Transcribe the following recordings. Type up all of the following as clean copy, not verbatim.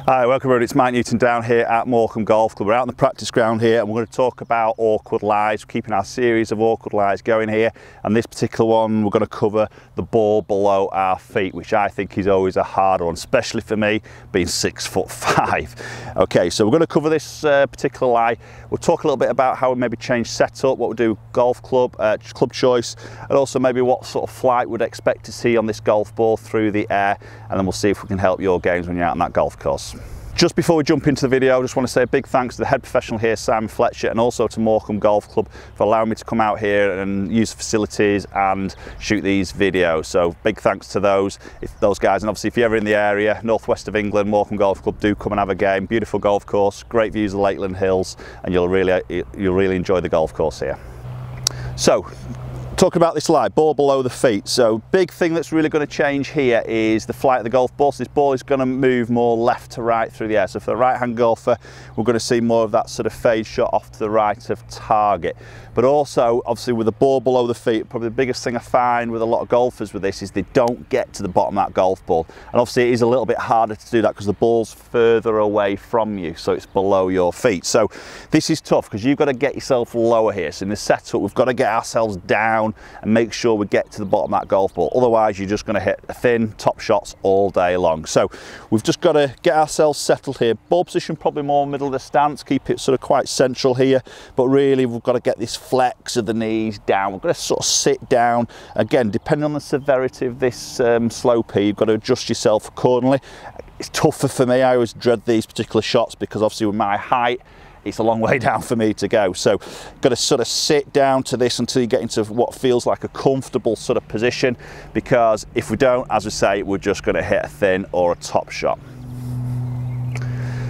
Hi, welcome everybody, it's Mike Newton down here at Morecambe Golf Club. We're out on the practice ground here and we're going to talk about awkward lies. We're keeping our series of awkward lies going here, and this particular one we're going to cover the ball below our feet, which I think is always a hard one, especially for me being 6'5". Okay, so we're going to cover this particular lie. We'll talk a little bit about how we maybe change setup, what we do golf club, club choice, and also maybe what sort of flight we'd expect to see on this golf ball through the air, and then we'll see if we can help your games when you're out on that golf course. Just before we jump into the video, I just want to say a big thanks to the head professional here, Simon Fletcher, and also to Morecambe Golf Club for allowing me to come out here and use the facilities and shoot these videos. So big thanks to those guys, and obviously if you're ever in the area, northwest of England, Morecambe Golf Club, do come and have a game. Beautiful golf course, great views of the Lakeland Hills, and you'll really enjoy the golf course here. So, talking about this lie, ball below the feet. So big thing that's really going to change here is the flight of the golf ball. So this ball is going to move more left to right through the air. So for the right hand golfer, we're going to see more of that sort of fade shot off to the right of target. But also, obviously with the ball below the feet, probably the biggest thing I find with a lot of golfers with this is they don't get to the bottom of that golf ball. And obviously it is a little bit harder to do that because the ball's further away from you, so it's below your feet. So this is tough because you've got to get yourself lower here. So in the setup, we've got to get ourselves down and make sure we get to the bottom of that golf ball. Otherwise, you're just going to hit thin top shots all day long. So we've just got to get ourselves settled here. Ball position probably more middle of the stance, keep it sort of quite central here, but really we've got to get this flex of the knees down. We've got to sort of sit down. Again, depending on the severity of this slope here, you've got to adjust yourself accordingly. It's tougher for me. I always dread these particular shots because obviously with my height, it's a long way down for me to go. So got to sort of sit down to this until you get into what feels like a comfortable sort of position, because if we don't, as we say, we're just going to hit a thin or a top shot.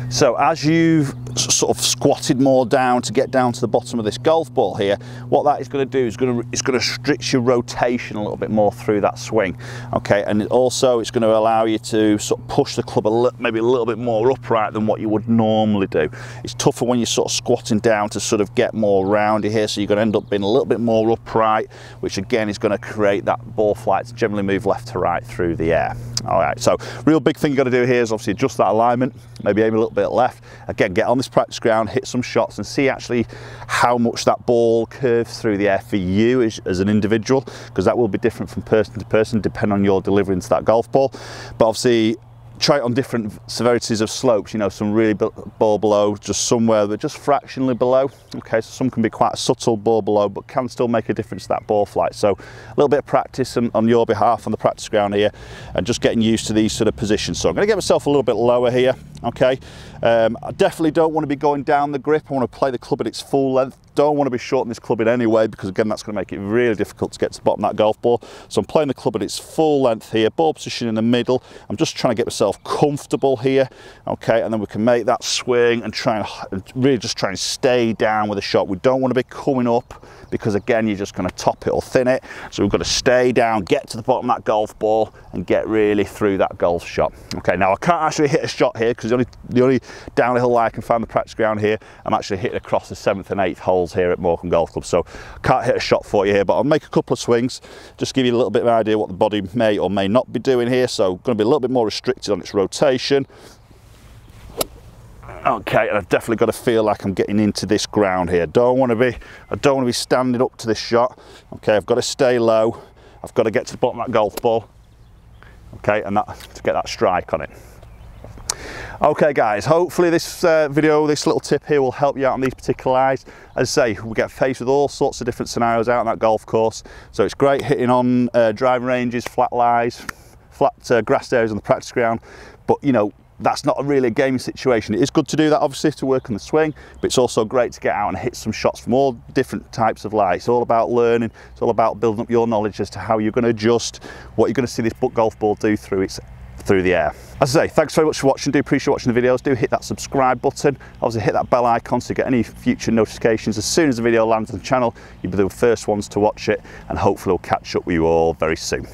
So as you've sort of squatted more down to get down to the bottom of this golf ball here, what that is going to do is going to restrict your rotation a little bit more through that swing. Okay, and also it's going to allow you to sort of push the club maybe a little bit more upright than what you would normally do. It's tougher when you're sort of squatting down to sort of get more roundy here, so you're going to end up being a little bit more upright, which again is going to create that ball flight to generally move left to right through the air. All right, so real big thing you got to do here is obviously adjust that alignment, maybe aim a little bit left. Again, get on this practice ground, hit some shots and see actually how much that ball curves through the air for you as an individual, because that will be different from person to person depending on your delivery into that golf ball. But obviously try it on different severities of slopes, you know, some really ball below, just somewhere but just fractionally below. Okay, so some can be quite a subtle ball below but can still make a difference to that ball flight. So a little bit of practice on your behalf on the practice ground here and just getting used to these sort of positions. So I'm going to get myself a little bit lower here. Okay, I definitely don't want to be going down the grip. I want to play the club at its full length. Don't want to be shorting this club in any way, because again that's going to make it really difficult to get to the bottom of that golf ball. So I'm playing the club at its full length here, ball position in the middle. I'm just trying to get myself comfortable here. Okay, and then we can make that swing and try and really just try and stay down with the shot. We don't want to be coming up, because again you're just going to top it or thin it. So we've got to stay down, get to the bottom of that golf ball and get really through that golf shot. Okay, now I can't actually hit a shot here because the only downhill lie I can find the practice ground here, I'm actually hitting across the 7th and 8th holes here at Morecambe Golf Club, so I can't hit a shot for you here, but I'll make a couple of swings just give you a little bit of an idea what the body may or may not be doing here. So going to be a little bit more restricted on its rotation. Okay, and I've definitely got to feel like I'm getting into this ground here. I don't want to be standing up to this shot. Okay, I've got to stay low. I've got to get to the bottom of that golf ball. Okay, and to get that strike on it. Okay guys, hopefully this video, this little tip here will help you out on these particular lies. As I say, we get faced with all sorts of different scenarios out on that golf course. So it's great hitting on driving ranges, flat lies, flat grassed areas on the practice ground. But you know, that's not really a gaming situation. It is good to do that obviously to work on the swing, but it's also great to get out and hit some shots from all different types of lies. It's all about learning, it's all about building up your knowledge as to how you're going to adjust, what you're going to see this golf ball do through the air. As I say, thanks very much for watching. Do appreciate watching the videos. Do hit that subscribe button. Obviously hit that bell icon so you get any future notifications. As soon as the video lands on the channel, you'll be the first ones to watch it, and hopefully we'll catch up with you all very soon.